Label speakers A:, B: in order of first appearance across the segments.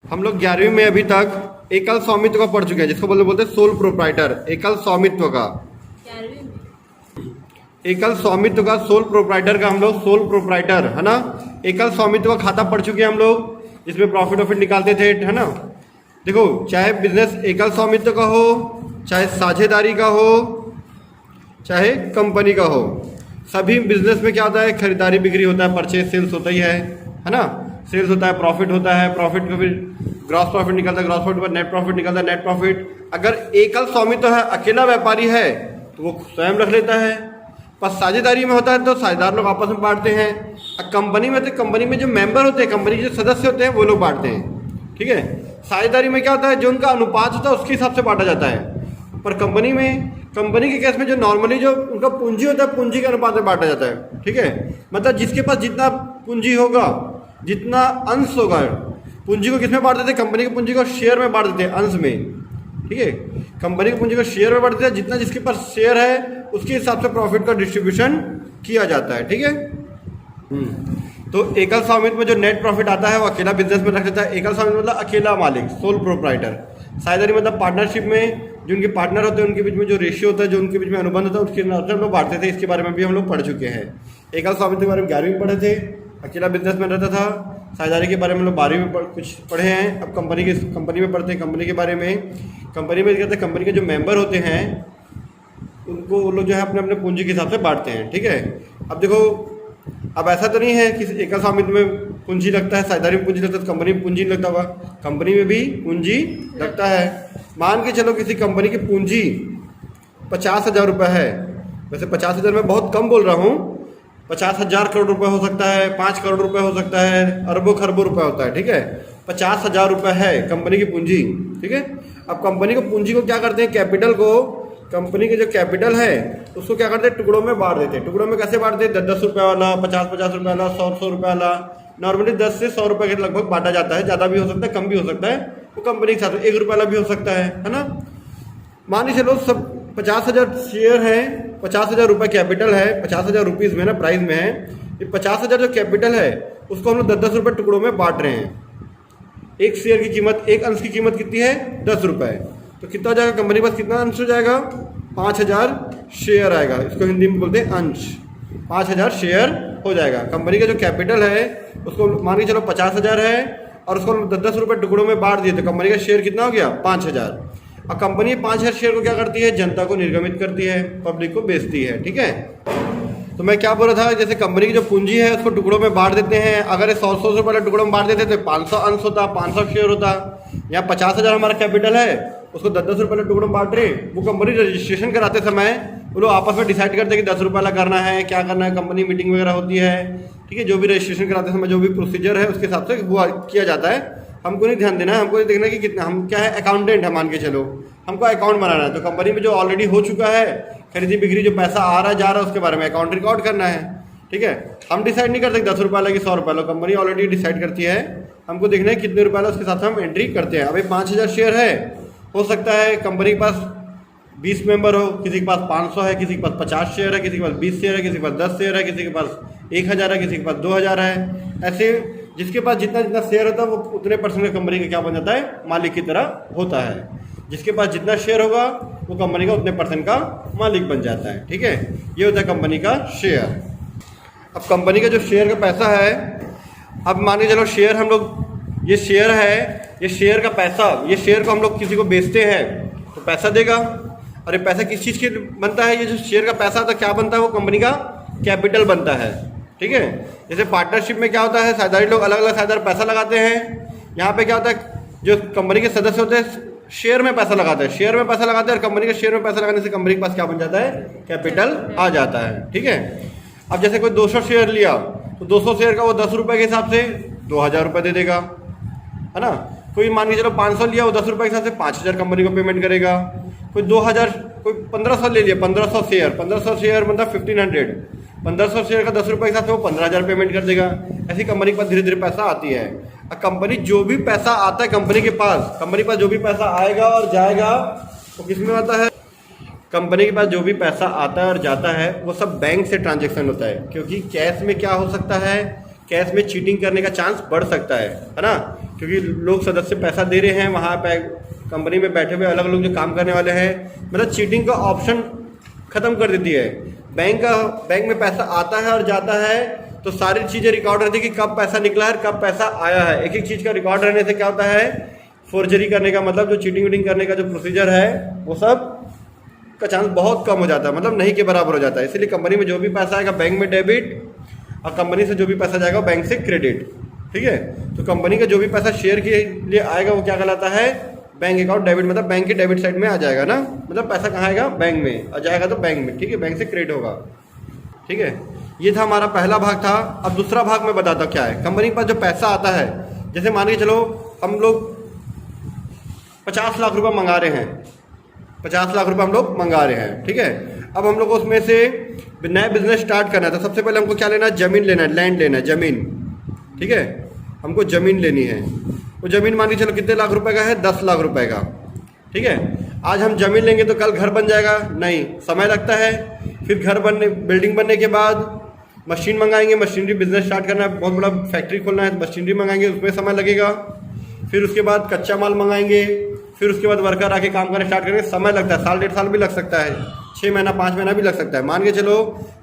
A: हम लोग 11वीं में अभी तक एकल स्वामित्व का पढ़ चुके हैं, जिसको बोलते हैं सोल प्रोप्राइटर। एकल स्वामित्व का, एकल स्वामित्व का, सोल प्रोप्राइटर का हम लोग सोल प्रोप्राइटर, है ना। एकल स्वामित्व का खाता पढ़ चुके हैं हम लोग, जिसमें प्रॉफिट वॉफिट निकालते थे, है ना। देखो, चाहे बिजनेस एकल स्वामित्व का हो, चाहे साझेदारी का हो, चाहे कंपनी का हो, सभी बिजनेस में क्या होता है, खरीदारी बिक्री होता है, परचेज सेल्स होता ही है ना। सेल्स होता है, प्रॉफिट होता है, प्रॉफिट को फिर ग्रॉस प्रॉफिट निकलता है, ग्रॉस प्रॉफिट पर नेट प्रॉफिट निकलता है, नेट प्रॉफिट। अगर एकल स्वामित्व है, अकेला व्यापारी है, तो वो स्वयं रख लेता है। पर साझेदारी में होता है तो साझेदार लोग आपस में बांटते हैं। कंपनी में तो कंपनी में जो मेंबर होते हैं, कंपनी के जो सदस्य होते हैं, वो लोग बांटते हैं, ठीक है। साझेदारी में क्या होता है, जो उनका अनुपात होता है उसके हिसाब से बांटा जाता है। पर कंपनी में, कंपनी के केस में जो नॉर्मली जो उनका पूंजी होता है, पूंजी के अनुपात में बांटा जाता है, ठीक है। मतलब जिसके पास जितना पूंजी होगा, जितना अंश होगा, पूंजी को किसमें बांट देते हैं, कंपनी की पूंजी को शेयर में बांट देते हैं, अंश में, ठीक है। कंपनी की पूंजी को शेयर में बांट देते हैं, जितना जिसके पास शेयर है उसके हिसाब से प्रॉफिट का डिस्ट्रीब्यूशन किया जाता है, ठीक है। तो एकल स्वामित्व में जो नेट प्रॉफिट आता है वो अकेला बिजनेस में रख देता है। एकल स्वामित्व मतलब अकेला मालिक, सोल प्रोप्राइटर। साझेदारी मतलब पार्टनरशिप में जो उनके पार्टनर होते हैं उनके बीच में जो रेशियो होता है, जो उनके बीच में अनुबंध होता है, उसके हिसाब से हम लोग बांटते थे। इसके बारे में भी हम लोग पढ़ चुके हैं। एकल स्वामित्व के बारे में 11वीं में पढ़े थे, अकेला बिजनेस में रहता था। साझेदारी के बारे में हम लोग 12वीं में कुछ पढ़े हैं। अब कंपनी में पढ़ते हैं। कंपनी के बारे में, कंपनी में कहते हैं कंपनी के जो मेंबर होते हैं उनको वो लोग जो है अपने अपने पूंजी के हिसाब से बांटते हैं, ठीक है। अब देखो, अब ऐसा तो नहीं है कि एकल स्वामित्व में पूंजी लगता है, साझेदारी में पूंजी लगता है, तो कंपनी में पूंजी लगता होगा। कंपनी में भी पूंजी लगता है। मान के चलो किसी कंपनी की पूंजी 50,000 रुपये है। वैसे 50,000 मैं बहुत कम बोल रहा हूँ, 50,000 करोड़ रुपए हो सकता है, 5 करोड़ रुपए हो सकता है, अरबों खरबों रुपए होता है, ठीक है। 50,000 रुपये है कंपनी की पूंजी, ठीक है। अब कंपनी को पूंजी को क्या करते हैं, कैपिटल को, कंपनी के जो कैपिटल है उसको क्या करते हैं, टुकड़ों में बांट देते हैं। टुकड़ों में कैसे बांटते हैं, 10-10 रुपये वाला, 50-50 रुपये वाला, 100-100 रुपये वाला। नॉर्मली 10 से 100 रुपये के लगभग बांटा जाता है। ज़्यादा भी हो सकता है, कम भी हो सकता है। वो कंपनी के साथ 1 रुपये वाला भी हो सकता है ना। मान लीजिए चलो सब 50,000 शेयर है, 50,000 रुपये कैपिटल है, 50,000 रुपीज़ में ना, प्राइस में है। ये 50,000 जो कैपिटल है उसको हम लोग 10-10 रुपये टुकड़ों में बांट रहे हैं। एक शेयर की कीमत, एक अंश की कीमत कितनी है, 10 रुपये। तो कितना हो जाएगा, कंपनी के पास कितना अंश हो जाएगा, 5,000 शेयर आएगा। इसको हिंदी में बोलते हैं अंश। 5,000 शेयर हो जाएगा। कंपनी का जो कैपिटल है उसको मान के चलो 50,000 है, और उसको 10-10 रुपये टुकड़ों में बांट दिए, तो कंपनी का शेयर कितना हो गया, 5,000। और कंपनी 5,000 शेयर को क्या करती है, जनता को निर्गमित करती है, पब्लिक को बेचती है, ठीक है। तो मैं क्या बोल रहा था, जैसे कंपनी की जो पूंजी है उसको टुकड़ों में बांट देते हैं। अगर 100-100 रुपये वाले टुकड़ों में बांट देते तो 500 अंश होता, 500 शेयर होता। यहाँ 50,000 हमारा कैपिटल है, उसको 10-10 रुपये वाले टुकड़ों में बांट रहे। वो कंपनी रजिस्ट्रेशन कराते समय वो लोग आपस में डिसाइड करते हैं कि 10 रुपये वाला करना है, क्या करना है। कंपनी मीटिंग वगैरह होती है, ठीक है। जो भी रजिस्ट्रेशन कराते समय जो भी प्रोसीजर है उसके हिसाब से वो किया जाता है। हमको नहीं ध्यान देना है, हमको ये देखना है कि कितना, हम क्या है, अकाउंटेंट है मान के चलो, हमको अकाउंट बनाना है। तो कंपनी में जो ऑलरेडी हो चुका है, खरीदी बिक्री जो पैसा आ रहा है जा रहा है, उसके बारे में अकाउंट रिकॉर्ड करना है, ठीक है। हम डिसाइड नहीं करते 10 रुपये वाला कि 100 रुपये वाला, कंपनी ऑलरेडी डिसाइड करती है। हमको देखना है कितने रुपये वाला, उसके साथ हम एंट्री करते हैं। अभी 5,000 शेयर है, हो सकता है कंपनी के पास 20 मेंबर हो, किसी के पास 500 है, किसी के पास 50 शेयर है, किसी के पास 20 शेयर है, किसी के पास 10 शेयर है, किसी के पास 1,000 है, किसी के पास 2,000 है। ऐसे जिसके पास जितना जितना शेयर होता है वो उतने परसेंट का कंपनी का क्या बन जाता है, मालिक की तरह होता है। जिसके पास जितना शेयर होगा वो कंपनी का उतने परसेंट का मालिक बन जाता है, ठीक है। ये होता है कंपनी का शेयर। अब कंपनी का जो शेयर का पैसा है, अब मान के चलो शेयर हम लोग, ये शेयर है, ये शेयर का पैसा, ये शेयर को हम लोग किसी को बेचते हैं तो पैसा देगा। और ये पैसा किस चीज़ के बनता है, ये जो शेयर का पैसा होता है क्या बनता है, वो कंपनी का कैपिटल बनता है, ठीक है। जैसे पार्टनरशिप में क्या होता है, साझेदारी लोग अलग अलग साझेदार पैसा लगाते हैं। यहाँ पे क्या होता है, जो कंपनी के सदस्य होते हैं शेयर में पैसा लगाते हैं, शेयर में पैसा लगाते हैं। और कंपनी के शेयर में पैसा लगाने से कंपनी के पास क्या बन जाता है, कैपिटल आ जाता है, ठीक है। अब जैसे कोई 200 शेयर लिया तो 200 शेयर का वो 10 रुपये के हिसाब से 2,000 रुपये दे देगा, है ना। कोई मान के चलो 500 लिया, वो 10 रुपये के हिसाब से 5,000 कंपनी को पेमेंट करेगा। कोई 2,000, कोई 1,500 ले लिया, 1,500 शेयर, 1,500 शेयर मतलब 1,500, 1,500 शेयर का 10 रुपये के हिसाब से वो 15,000 पेमेंट कर देगा। ऐसी कंपनी के पास धीरे धीरे पैसा आती है। अब कंपनी जो भी पैसा आता है कंपनी के पास जो भी पैसा आएगा और जाएगा वो किस में आता है, कंपनी के पास जो भी पैसा आता है और जाता है वो सब बैंक से ट्रांजैक्शन होता है। क्योंकि कैश में क्या हो सकता है, कैश में चीटिंग करने का चांस बढ़ सकता है ना। क्योंकि लोग सदस्य पैसा दे रहे हैं वहाँ पे कंपनी में बैठे हुए अलग लोग जो काम करने वाले हैं, मतलब चीटिंग का ऑप्शन ख़त्म कर देती है। बैंक में पैसा आता है और जाता है तो सारी चीज़ें रिकॉर्ड रहती है कि कब पैसा निकला है, कब पैसा आया है। एक एक चीज़ का रिकॉर्ड रहने से क्या होता है, फोर्जरी करने का मतलब जो चीटिंग वीटिंग करने का जो प्रोसीजर है वो सब का चांस बहुत कम हो जाता है, मतलब नहीं के बराबर हो जाता है। इसलिए कंपनी में जो भी पैसा आएगा बैंक में डेबिट और कंपनी से जो भी पैसा जाएगा बैंक से क्रेडिट। ठीक है, तो कंपनी का जो भी पैसा शेयर के लिए आएगा वो क्या कहलाता है, बैंक अकाउंट डेबिट, मतलब बैंक के डेबिट साइड में आ जाएगा ना, मतलब पैसा कहाँ आएगा, बैंक में आ जाएगा तो बैंक में। ठीक है, बैंक से क्रेडिट होगा। ठीक है, ये था हमारा पहला भाग था। अब दूसरा भाग मैं बताता हूँ क्या है। कंपनी के पास जो पैसा आता है, जैसे मान के चलो हम लोग 50 लाख रुपए मंगा रहे हैं, 50 लाख रुपए हम लोग मंगा रहे हैं। ठीक है, अब हम लोग को उसमें से नया बिजनेस स्टार्ट करना है तो सबसे पहले हमको क्या लेना है, ज़मीन लेना है, लैंड लेना है, ज़मीन। ठीक है, हमको ज़मीन लेनी है। वो ज़मीन मान के चलो कितने लाख रुपए का है, 10 लाख रुपए का। ठीक है, आज हम ज़मीन लेंगे तो कल घर बन जाएगा, नहीं, समय लगता है। फिर घर बनने, बिल्डिंग बनने के बाद मशीन मंगाएंगे, मशीनरी बिजनेस स्टार्ट करना है, बहुत बड़ा फैक्ट्री खोलना है, मशीनरी मंगाएंगे, उसमें समय लगेगा। फिर उसके बाद कच्चा माल मंगाएंगे, फिर उसके बाद वर्कर आके काम करना स्टार्ट करेंगे, समय लगता है, साल 1.5 साल भी लग सकता है, 6 महीना 5 महीना भी लग सकता है। मान के चलो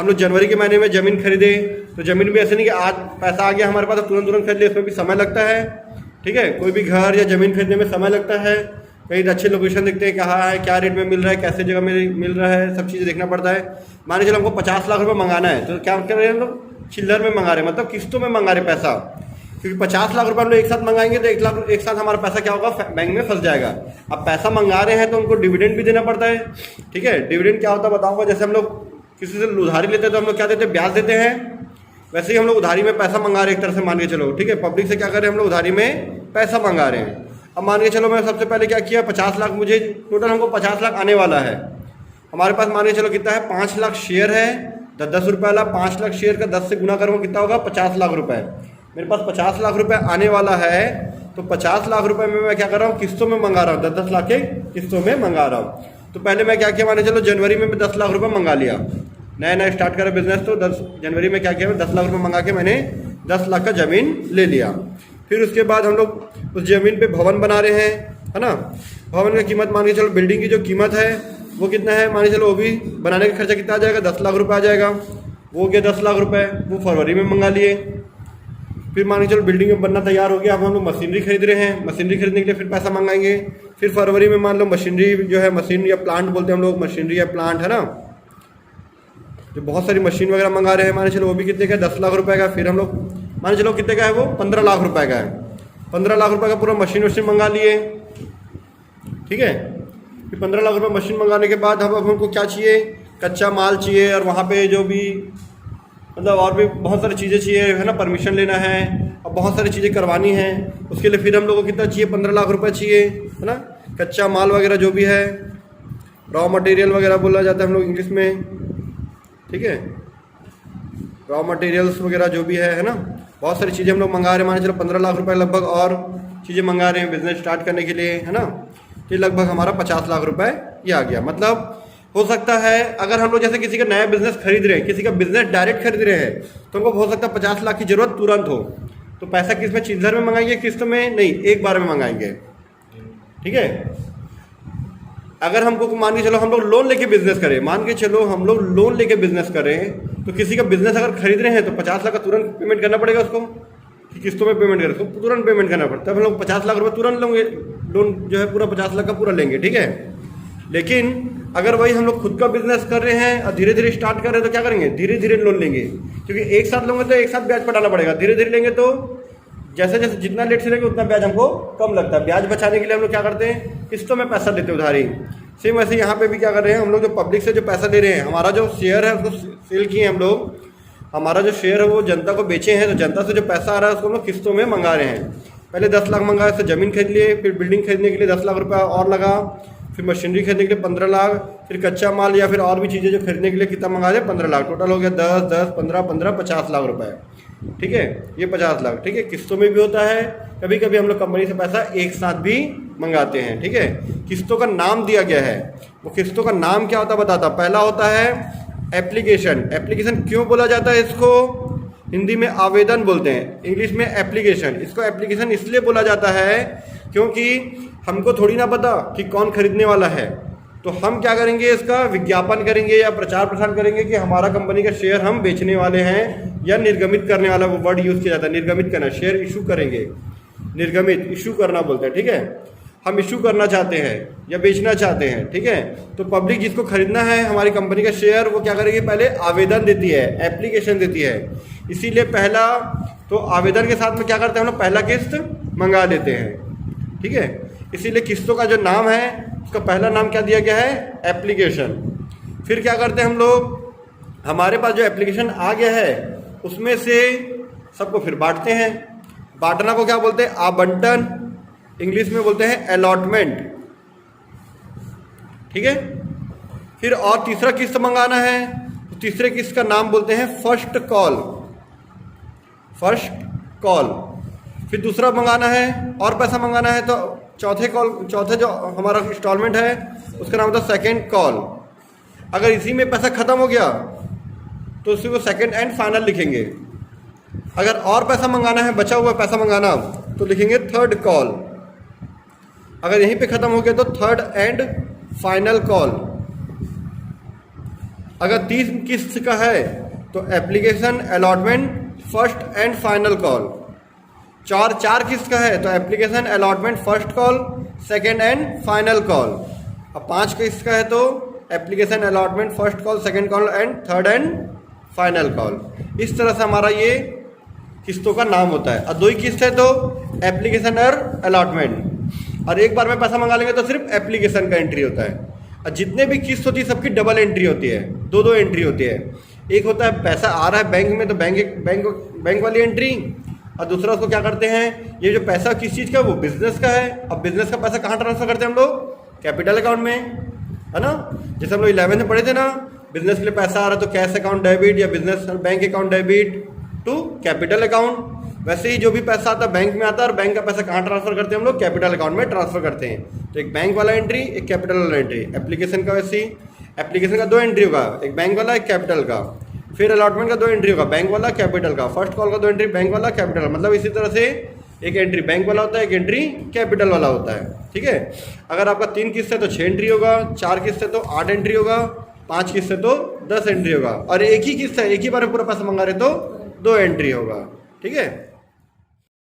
A: हम लोग जनवरी के महीने में ज़मीन खरीदे तो ज़मीन भी ऐसे नहीं कि आज पैसा आ गया हमारे पास तो तुरंत खरीद लिया, उसमें भी समय लगता है। ठीक है, कोई भी घर या ज़मीन खरीदने में समय लगता है, कहीं अच्छे लोकेशन देखते हैं कहाँ है, क्या रेट में मिल रहा है, कैसे जगह में मिल रहा है, सब चीज़ें देखना पड़ता है। मान के चलो हमको 50 लाख रुपये मंगाना है तो क्या कर रहे हैं हम लोग, चिल्लर में मंगा रहे हैं, मतलब किस्तों में मंगा रहे पैसा, क्योंकि 50 लाख रुपए हम लोग एक साथ मंगाएंगे तो 1 लाख एक साथ हमारा पैसा क्या होगा, बैंक में फंस जाएगा। अब पैसा मंगा रहे हैं तो उनको डिविडेंड भी देना पड़ता है। ठीक है, डिविडेंड क्या होता है बताऊंगा। जैसे हम लोग किसी से उधारी लेते हैं तो हम लोग क्या देते हैं, ब्याज देते हैं, वैसे ही हम लोग उधारी में पैसा मंगा रहे हैं एक तरह से, मान के चलो। ठीक है, पब्लिक से क्या कर रहे हैं हम लोग, उधारी में पैसा मंगा रहे हैं। अब मान के चलो मैं सबसे पहले क्या किया, 50 लाख, मुझे टोटल हमको 50 लाख आने वाला है। हमारे पास मान के चलो कितना है, 5 लाख शेयर है, 10 रुपये वाला, 5 लाख शेयर का 10 से गुना करूँगा कितना होगा, 50 लाख रुपए। मेरे पास 50 लाख रुपए आने वाला है तो 50 लाख रुपए में मैं क्या कर रहा हूँ, किस्तों में मंगा रहा हूँ, 10-10 लाख के किस्तों में मंगा रहा हूँ। तो पहले मैं क्या किया, माने चलो जनवरी में मैं 10 लाख रुपए मंगा लिया, नया स्टार्ट करा बिजनेस, तो 10 जनवरी में क्या किया, मैं 10 लाख रुपए मंगा के मैंने 10 लाख का ज़मीन ले लिया। फिर उसके बाद हम लोग उस ज़मीन पे भवन बना रहे हैं, है ना। भवन की कीमत मान के चलो, बिल्डिंग की जो कीमत है वो कितना है, मान के चलो वो भी बनाने का खर्चा कितना आ जाएगा, 10 लाख रुपये आ जाएगा। वो गया 10 लाख रुपये, वो फरवरी में मंगा लिए। फिर मान के चलो बिल्डिंग में बनना तैयार हो गया, अब हम लोग मशीनरी खरीद रहे हैं, मशीनरी खरीदने के लिए फिर पैसा मंगाएंगे। फिर फरवरी में मान लो मशीनरी जो है, मशीन या प्लांट बोलते हैं हम लोग, मशीनरी या प्लांट, है ना, जो बहुत सारी मशीन वगैरह मंगा रहे हैं, मान चलो वो भी कितने का, 10 लाख रुपए का। फिर हम लोग मान चलो कितने का है वो, 15 लाख रुपए का है, 15 लाख रुपए का पूरा मशीन वशीन मंगा लिए। ठीक है, फिर 15 लाख रुपए मशीन मंगाने के बाद अब हमको क्या चाहिए, कच्चा माल चाहिए, और वहाँ पे जो भी मतलब और भी बहुत सारी चीज़ें चाहिए, है ना, परमिशन लेना है और बहुत सारी चीज़ें करवानी है। उसके लिए फिर हम लोगों को कितना चाहिए, 15 लाख रुपए चाहिए, है ना। कच्चा माल वगैरह जो भी है, रॉ मटेरियल वगैरह बोला जाता है हम लोग इंग्लिश में। ठीक है, रॉ मटेरियल्स वगैरह जो भी है ना, बहुत सारी चीज़ें हम लोग मंगा रहे हैं। मान चलो 15 लाख रुपए लगभग और चीज़ें मंगा रहे हैं बिजनेस स्टार्ट करने के लिए, है ना। तो लगभग हमारा 50 लाख रुपए ये आ गया। मतलब हो सकता है अगर हम लोग जैसे किसी का नया बिजनेस खरीद रहे हैं, किसी का बिजनेस डायरेक्ट खरीद रहे हैं, तो हमको हो सकता है 50 लाख की जरूरत तुरंत हो, तो पैसा किस में, चिल्लर में मंगाएंगे, किस्त में नहीं, एक बार में मंगाएंगे। ठीक है, अगर हमको मान के चलो हम लोग लोन लेके बिजनेस करें, मान के चलो हम लोग लोन लेके बिजनेस करें, तो किसी का बिजनेस अगर खरीद रहे हैं तो 50 लाख का तुरंत पेमेंट करना पड़ेगा उसको, कि किस्तों में पेमेंट करें, उसको तुरंत पेमेंट करना पड़ता है। हम लोग 50 लाख रुपए तुरंत लेंगे, लोन जो है पूरा 50 लाख का पूरा लेंगे। ठीक है, लेकिन अगर वही हम लोग खुद का बिजनेस कर रहे हैं और धीरे धीरे स्टार्ट कर रहे हैं तो क्या करेंगे, धीरे धीरे लोन लेंगे, क्योंकि एक साथ लेंगे तो एक साथ ब्याज पटाना पड़ेगा, धीरे धीरे लेंगे तो जैसे जैसे जितना लेट से लेंगे उतना ब्याज हमको कम लगता है। ब्याज बचाने के लिए हम लोग क्या करते हैं, किस्तों में पैसा लेते हैं उधारी। सेम वैसे यहाँ पे भी क्या कर रहे हैं हम लोग, जो पब्लिक से जो पैसा ले रहे हैं, हमारा जो शेयर है उसको सेल किए हम लोग, हमारा जो शेयर है वो जनता को बेचे हैं, तो जनता से जो पैसा आ रहा है उसको हम लोग किस्तों में मंगा रहे हैं। पहले 10 लाख मंगाए, तो ज़मीन खरीद लिए, फिर बिल्डिंग खरीदने के लिए 10 लाख रुपया और लगा, फिर मशीनरी खरीदने के लिए 15 लाख, फिर कच्चा माल या फिर और भी चीज़ें जो खरीदने के लिए कितना मंगा दे, 15 लाख, टोटल हो गया 10, 10, 15, 15, 50 लाख रुपए। ठीक है, ये 50 लाख। ठीक है, किस्तों में भी होता है, कभी कभी हम लोग कंपनी से पैसा एक साथ भी मंगाते हैं। ठीक है, किस्तों का नाम दिया गया है, वो किस्तों का नाम क्या होता है बताता। पहला होता है एप्लीकेशन। एप्लीकेशन क्यों बोला जाता है इसको, हिंदी में आवेदन बोलते हैं, इंग्लिश में एप्लीकेशन। इसको एप्लीकेशन इसलिए बोला जाता है क्योंकि हमको थोड़ी ना पता कि कौन खरीदने वाला है, तो हम क्या करेंगे, इसका विज्ञापन करेंगे या प्रचार प्रसार करेंगे कि हमारा कंपनी का शेयर हम बेचने वाले हैं या निर्गमित करने वाला, वो वर्ड यूज़ किया जाता है, निर्गमित करना, शेयर इशू करेंगे, निर्गमित इशू करना बोलते हैं, ठीक है। हम इशू करना चाहते हैं या बेचना चाहते हैं, ठीक है। तो पब्लिक जिसको खरीदना है हमारी कंपनी का शेयर, वो क्या करेगी, पहले आवेदन देती है, एप्लीकेशन देती है। इसीलिए पहला तो आवेदन के साथ में क्या करते हैं हम लोग, पहला किस्त मंगा लेते हैं, ठीक है। इसीलिए किस्तों का जो नाम है उसका पहला नाम क्या दिया गया है, एप्लीकेशन। फिर क्या करते हैं हम लोग, हमारे पास जो एप्लीकेशन आ गया है उसमें से सबको फिर बांटते हैं। बांटना को क्या बोलते हैं, आवंटन, इंग्लिश में बोलते हैं अलॉटमेंट, ठीक है। फिर और तीसरा किस्त मंगाना है, तो तीसरे किस्त का नाम बोलते हैं फर्स्ट कॉल, फर्स्ट कॉल। फिर दूसरा मंगाना है और पैसा मंगाना है तो चौथे जो हमारा इंस्टॉलमेंट है उसका नाम होता है सेकेंड कॉल। अगर इसी में पैसा ख़त्म हो गया तो उसी को सेकेंड एंड फाइनल लिखेंगे। अगर और पैसा मंगाना है, बचा हुआ पैसा मंगाना, तो लिखेंगे थर्ड कॉल। अगर यहीं पे ख़त्म हो गया तो थर्ड एंड फाइनल कॉल। अगर 30 किस्त का है तो application, allotment, first and final call. चार किस्त का है तो application, allotment, first call, second and final call. अब 5 किस्त का है तो application, allotment, first call, second call and third and final call. इस तरह से हमारा ये किस्तों का नाम होता है। और 2 ही किस्त है तो एप्लीकेशन और अलॉटमेंट, और एक बार में पैसा मंगा लेंगे तो सिर्फ एप्लीकेशन का एंट्री होता है। और जितने भी किस्त होती है सबकी डबल एंट्री होती है, 2 एंट्री होती है। एक होता है पैसा आ रहा है बैंक में तो बैंक वाली एंट्री, और दूसरा उसको क्या करते हैं, ये जो पैसा किस चीज़ का है वो बिजनेस का है। अब बिजनेस का पैसा कहाँ ट्रांसफर करते हैं हम लोग, कैपिटल अकाउंट में, है ना। जैसे हम लोग 11th में पढ़े थे ना, बिजनेस के लिए पैसा आ रहा है तो कैश अकाउंट डेबिट या business bank account debit to capital account. वैसे ही जो भी पैसा आता है बैंक में आता है, और बैंक का पैसा कहाँ ट्रांसफर करते हैं हम लोग, कैपिटल अकाउंट में ट्रांसफर करते हैं। तो एक बैंक वाला एंट्री, एक कैपिटल वाला एंट्री। एप्लीकेशन का वैसे ही, एप्लीकेशन का 2 एंट्री होगा, एक बैंक वाला, एक कैपिटल का। फिर अलॉटमेंट का 2 एंट्री होगा, बैंक वाला, कैपिटल का। फर्स्ट कॉल का 2 एंट्री, बैंक वाला, कैपिटल, मतलब इसी तरह से एक एंट्री बैंक वाला होता है, एक एंट्री कैपिटल वाला होता है, ठीक है। अगर आपका 3 किस्त है तो 6 एंट्री होगा, 4 किस्त है तो 8 एंट्री होगा, 5 किस्त है तो 10 एंट्री होगा, और एक ही किस्त है, एक ही बार में पूरा पैसा मंगा रहे तो 2 एंट्री होगा, ठीक है।